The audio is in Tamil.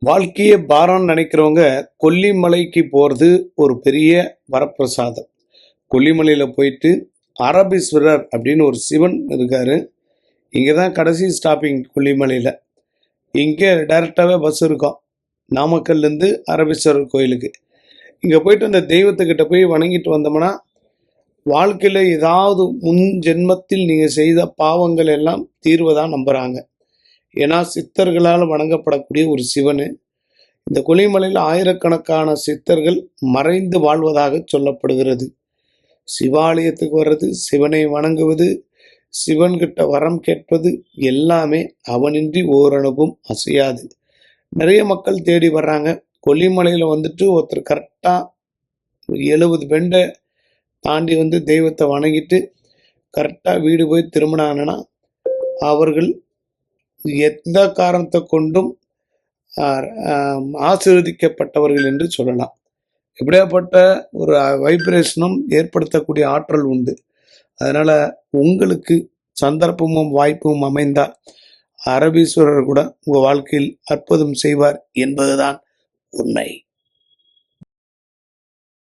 வாழ்க்கையே பாரம்னு நினைக்கிறவங்க கொல்லிமலைக்கு போகிறது ஒரு பெரிய வரப்பிரசாதம். கொல்லிமலையில் போயிட்டு அரபீஸ்வரர் அப்படின்னு ஒரு சிவன் இருக்கார். இங்கே தான் கடைசி ஸ்டாப்பிங் கொல்லிமலையில். இங்கே டைரெக்டாகவே பஸ் இருக்கும் நாமக்கல்லேருந்து அரபீஸ்வரர் கோயிலுக்கு. இங்கே போயிட்டு அந்த தெய்வத்துக்கிட்ட போய் வணங்கிட்டு வந்தோம்னா வாழ்க்கையில் ஏதாவது முன் ஜென்மத்தில் நீங்கள் செய்த பாவங்கள் எல்லாம் தீர்வதாக நம்புகிறாங்க. ஏன்னா சித்தர்களால் வணங்கப்படக்கூடிய ஒரு சிவனு. இந்த கொல்லிமலையில் ஆயிரக்கணக்கான சித்தர்கள் மறைந்து வாழ்வதாக சொல்லப்படுகிறது. சிவாலயத்துக்கு வர்றது, சிவனை வணங்குவது, சிவன்கிட்ட வரம் கேட்பது எல்லாமே அவனின்றி ஓரளவும் அசையாது. நிறைய மக்கள் தேடி வர்றாங்க. கொல்லிமலையில் வந்துட்டு ஒருத்தர் கரெக்டாக 70 பெண்டை தாண்டி வந்து தெய்வத்தை வணங்கிட்டு கரெக்டாக வீடு போய் திரும்பினாங்கன்னா அவர்கள் எந்த காரணத்தை கொண்டும் ஆசீர்வதிக்கப்பட்டவர்கள் என்று சொல்லலாம். எப்படியாப்பட்ட ஒரு வைப்ரேஷனும் ஏற்படுத்தக்கூடிய ஆற்றல் உண்டு. அதனால் உங்களுக்கு சந்தர்ப்பமும் வாய்ப்பும் அமைந்தால் அரபீஸ்வரர் கூட உங்கள் வாழ்க்கையில் அற்புதம் செய்வார் என்பதுதான் உண்மை.